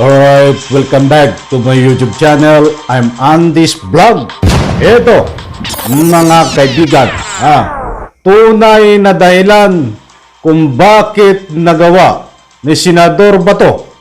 Alright, welcome back to my YouTube channel. I'm Andy's Vlog. Ito, mga kaibigan, tunay na dahilan kung bakit nagawa ni Senador Bato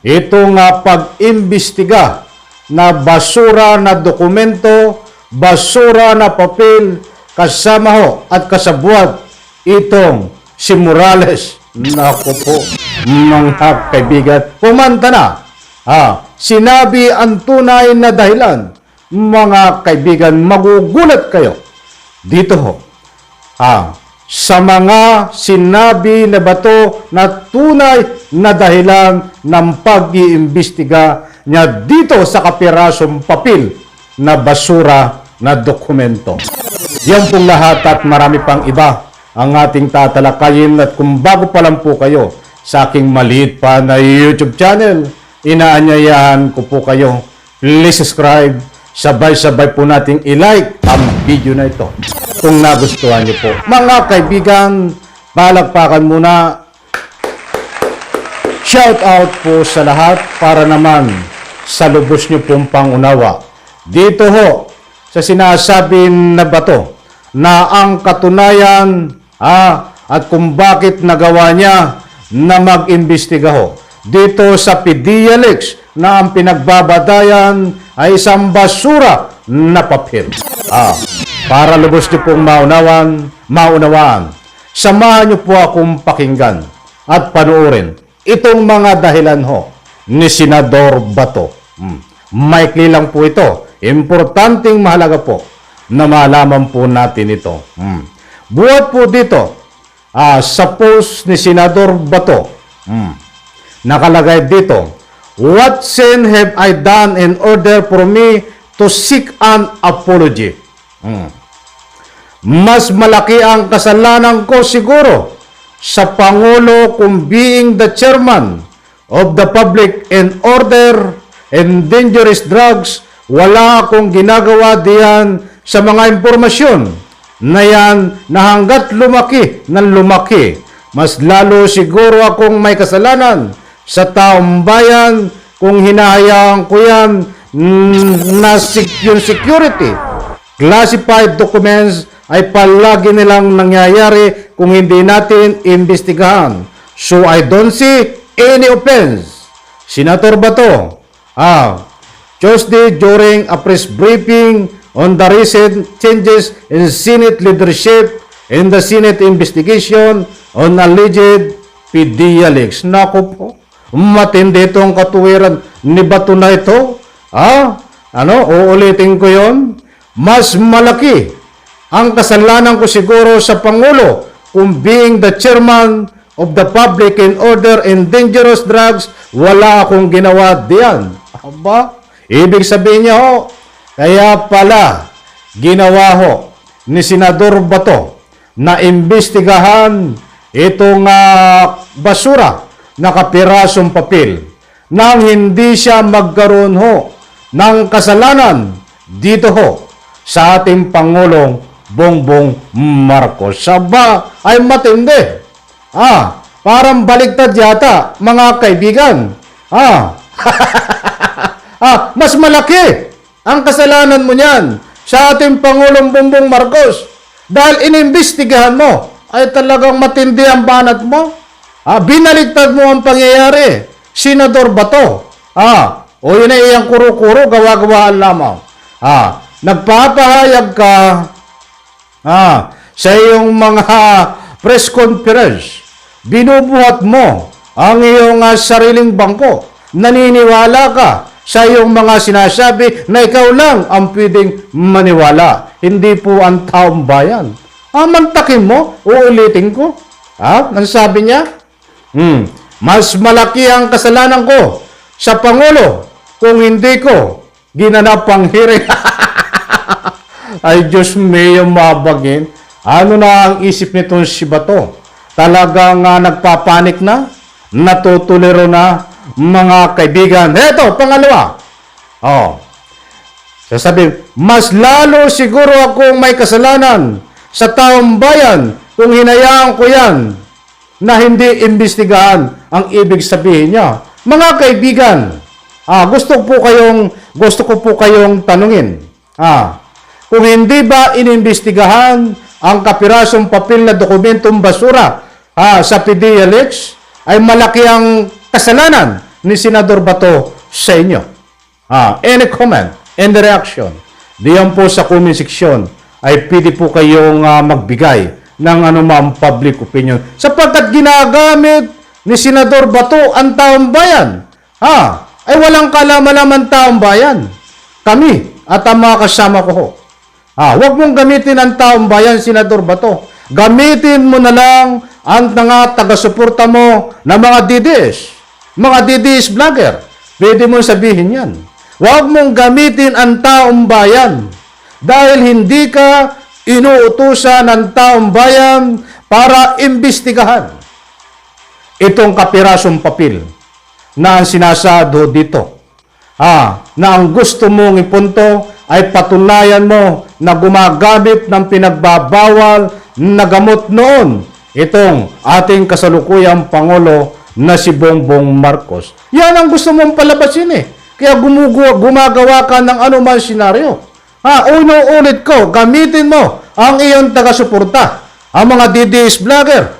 ito nga pag-imbestiga na basura na dokumento, basura na papel, kasama ho at kasabwat itong si Morales. Naku po, mga kaibigan, pumanta na. Sinabi ang tunay na dahilan. Mga kaibigan, magugulat kayo dito ho. Sa mga sinabi na Bato na tunay na dahilan ng pag-iimbestiga niya dito sa kapirasong papel na basura na dokumento. Yan pong lahat at marami pang iba ang ating tatalakayin, at kung bago pa lang po kayo sa aking maliit pa na YouTube channel, inaanyayahan ko po kayo, please subscribe, sabay-sabay po nating i-like ang video na ito kung nagustuhan niyo po. Mga kaibigan, palakpakan muna. Shout out po sa lahat para naman sa lubos niyo pong pangunawa. Dito ho, sa sinasabi na Bato, na ang katunayan at kung bakit nagawa niya na mag-imbestiga ho dito sa PDLX na ang pinagbabadayan ay isang basura na papel. Para lubos niyo pong maunawaan, samahan niyo po akong pakinggan at panuorin itong mga dahilan ho ni Senador Bato. Maikli lang po ito. Importanteng mahalaga po na malaman po natin ito. Buhat po dito, sa post ni Senador Bato, nakalagay dito, "What sin have I done in order for me to seek an apology?" Mas malaki ang kasalanan ko siguro sa Pangulo kung being the chairman of the Public and Order and Dangerous Drugs. Wala akong ginagawa diyan sa mga impormasyon na yan na hanggat lumaki ng lumaki. Mas lalo siguro akong may kasalanan sa taong bayan kung hinahayaan ko yan na yung security. Classified documents ay palagi nilang nangyayari kung hindi natin imbestigahan. So I don't see any offense. Senator Bato, Tuesday during a press briefing on the recent changes in Senate leadership in the Senate investigation on alleged PDLX. Naku po, matindi itong katuwiran ni Bato na ito. Uulitin ko yon. Mas malaki ang kasalanan ko siguro sa Pangulo kung being the chairman of the Public and Order and Dangerous Drugs. Wala akong ginawa diyan. Ibig sabihin niya ho, kaya pala ginawa ho ni Senador Bato na imbestigahan itong basura na kapirasong papel nang hindi siya magkaroon ho ng kasalanan dito ho sa ating Pangulong Bongbong Marcos. Saba ay matindi. Parang baligtad yata, mga kaibigan. Mas malaki ang kasalanan mo niyan sa ating Pangulong Bongbong Marcos dahil inimbestigahan mo. Ay talagang matindi ang banat mo. Binaligtad mo ang pangyayari, Senador Bato. Yun ay iyang kuro-kuro, gawa-gawaan lamang. Nagpapahayag ka sa iyong mga press conference. Binubuhat mo ang iyong sariling bangko. Naniniwala ka sa iyong mga sinasabi na ikaw lang ang pwedeng maniwala. Hindi po ang taong bayan. Mantakin mo, uulitin ko. Ang sabi niya, mas malaki ang kasalanan ko sa Pangulo kung hindi ko ginanap ang hearing. Ay Diyos mio, mabagin. Ano na ang isip nito si Bato? Talagang nagpapanik na? Natutuliro na? Mga kaibigan, eto, pangalawa. Sasabihin, mas lalo siguro akong may kasalanan sa taong bayan kung hinayaan ko yan na hindi imbestigahan. Ang ibig sabihin niya, Mga kaibigan, gusto ko po kayong tanungin. Kung hindi ba inimbestigahan ang kapirasong papel na dokumentong basura sa PDLX, ay malaki ang kasalanan ni Senador Bato sa inyo. Any comment, any reaction, diyan po sa comment section ay pwede po kayong magbigay ng anumang public opinion. Sapagkat ginagamit ni Senador Bato ang taong bayan. Ay walang kalama-laman taong bayan. Kami at ang mga kasama ko ho. Huwag mong gamitin ang taong bayan, Senador Bato. Gamitin mo na lang ang mga taga-suporta mo na mga DDS. Mga DDS vlogger. Pwede mo sabihin yan. Huwag mong gamitin ang taong bayan. Dahil hindi ka inuutusan ng taong bayan para imbestigahan itong kapirasong papel na ang sinasado dito. Na ang gusto mong ipunto ay patunayan mo na gumagamit ng pinagbabawal na gamot noon itong ating kasalukuyang Pangulo na si Bongbong Marcos. Yan ang gusto mong palabasin Kaya gumagawa ka ng anumang senaryo. Ulit ko, gamitin mo ang iyong taga-suporta, ang mga DDS vlogger.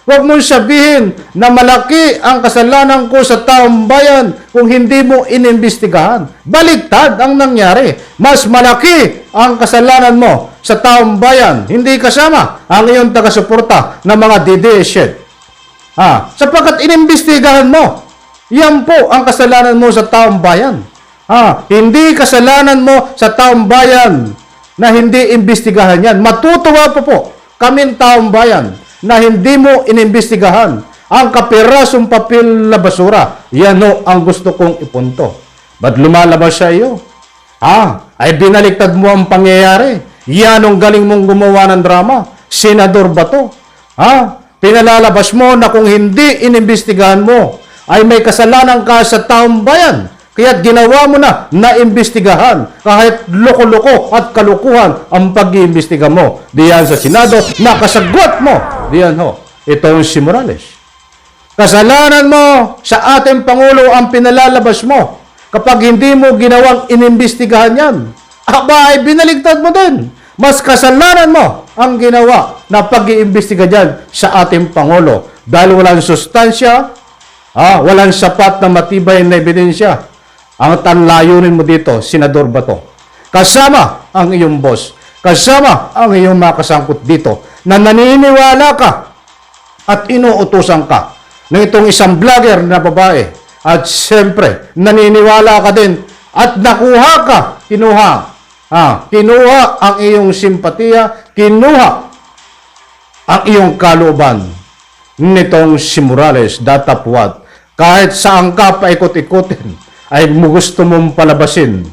Huwag mong sabihin na malaki ang kasalanan ko sa taong bayan kung hindi mo inimbestigahan. Baliktad ang nangyari. Mas malaki ang kasalanan mo sa taong bayan. Hindi kasama ang iyong taga-suporta ng mga DDS. Sapagkat inimbestigahan mo. Yan po ang kasalanan mo sa taong bayan. Hindi kasalanan mo sa taong bayan na hindi imbestigahan yan. Matutuwa po kaming taong bayan na hindi mo inimbestigahan ang kapirasong papel na basura. Yan ang gusto kong ipunto. Ba't lumalabas sa iyo? Ay binaliktad mo ang pangyayari. Yan ang galing mong gumawa ng drama. Senador Bato. Pinalalabas mo na kung hindi inimbestigahan mo, ay may kasalanan ka sa taong bayan. Kaya ginawa mo na imbestigahan kahit loko-loko at kalukuhan ang pag-iimbestiga mo. Diyan sa Senado, nakasagot mo. Diyan itong si Morales. Kasalanan mo sa ating Pangulo ang pinalalabas mo. Kapag hindi mo ginawang inimbestigahan yan, ay binaligtad mo din. Mas kasalanan mo ang ginawa na pag-iimbestiga dyan sa ating Pangulo. Dahil walang sustansya, walang sapat na matibay na ebidensya. Ang tanlayunin mo dito, Senador Bato, kasama ang iyong boss, kasama ang iyong mga kasangkot dito, na naniniwala ka at inuutusan ka ng itong isang vlogger na babae. At siyempre, naniniwala ka din at kinuha ang iyong simpatiya, kinuha ang iyong kalooban nitong si Morales, datapwat. Kahit saan ka paikot-ikotin, ay gusto mong palabasin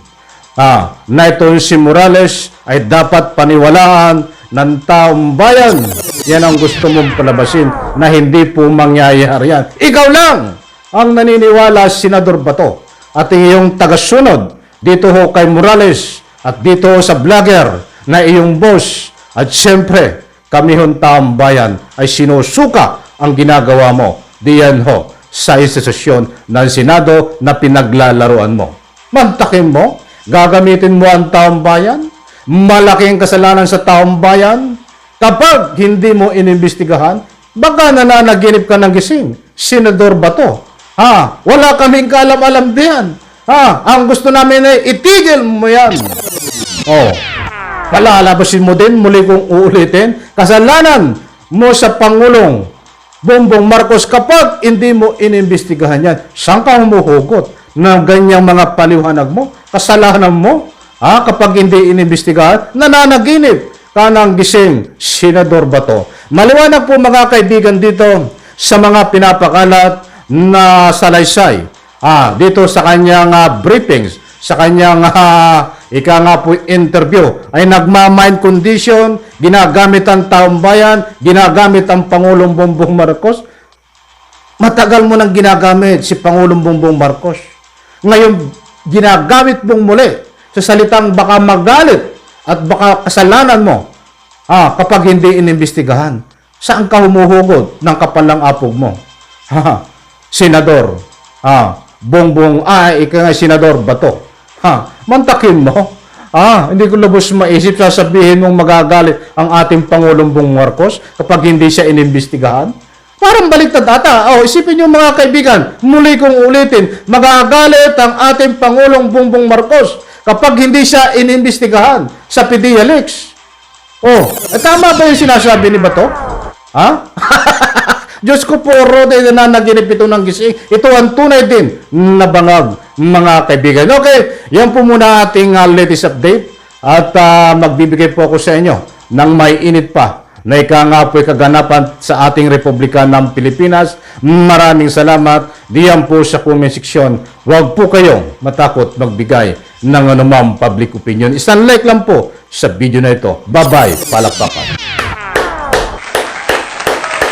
na itong si Morales ay dapat paniwalaan ng taong bayan. Yan ang gusto mong palabasin na hindi po mangyayari yan. Ikaw lang ang naniniwala, Senador Bato, at iyong tagasunod dito kay Morales at dito sa vlogger na iyong boss. At siyempre, kami taong bayan ay sinusuka ang ginagawa mo. Diyan sa institusyon ng Senado na pinaglalaruan mo. Mantakin mo? Gagamitin mo ang taong bayan? Malaking kasalanan sa taong bayan? Kapag hindi mo inimbestigahan, baka nananaginip ka ng gising, Senador Bato. Wala kaming kaalam-alam diyan. Ang gusto namin ay itigil mo yan. Palalabasin mo din, muli kong uulitin, kasalanan mo sa Pangulong Bongbong Marcos kapag hindi mo inimbestigahan yan. Saan ka humuhugot ng ganyang mga paliwanag mo? Kasalanan mo? Kapag hindi inimbestigahan, nananaginip ka ng gising, Senador Bato. Maliwanag po mga kaibigan dito sa mga pinapakalat na salaysay. Dito sa kanyang briefings, sa kanyang interview, ay nagma-mind condition, ginagamit ang taong bayan, ginagamit ang Pangulong Bongbong Marcos. Matagal mo nang ginagamit si Pangulong Bongbong Marcos. Ngayon, ginagamit mong muli sa salitang baka magalit at baka kasalanan mo kapag hindi inimbestigahan. Saan ka humuhugot ng kapalang apog mo? Senador, Bongbong, ika nga Senador Bato. Mantakin mo. Hindi ko lubos maisip, sasabihin mong magagalit ang ating Pangulong Bongbong Marcos kapag hindi siya inimbestigahan. Parang baliktad ata. Isipin niyo mga kaibigan, muli kong ulitin, magagalit ang ating Pangulong Bongbong Marcos kapag hindi siya inimbestigahan sa PDLX. Tama ba yung sinasabi ni Bato? Diyos ko po, Rode, na naginip ito ng gising. Ito ang tunay din na bangag, mga kaibigan. Okay, yan po muna ating latest update. At magbibigay po ako sa inyo ng may init pa na ika nga po'y kaganapan sa ating Republika ng Pilipinas. Maraming salamat. Diyan po sa comment section. Huwag po kayong matakot magbigay ng anumang public opinion. Isang like lang po sa video na ito. Bye-bye. Palakpakan.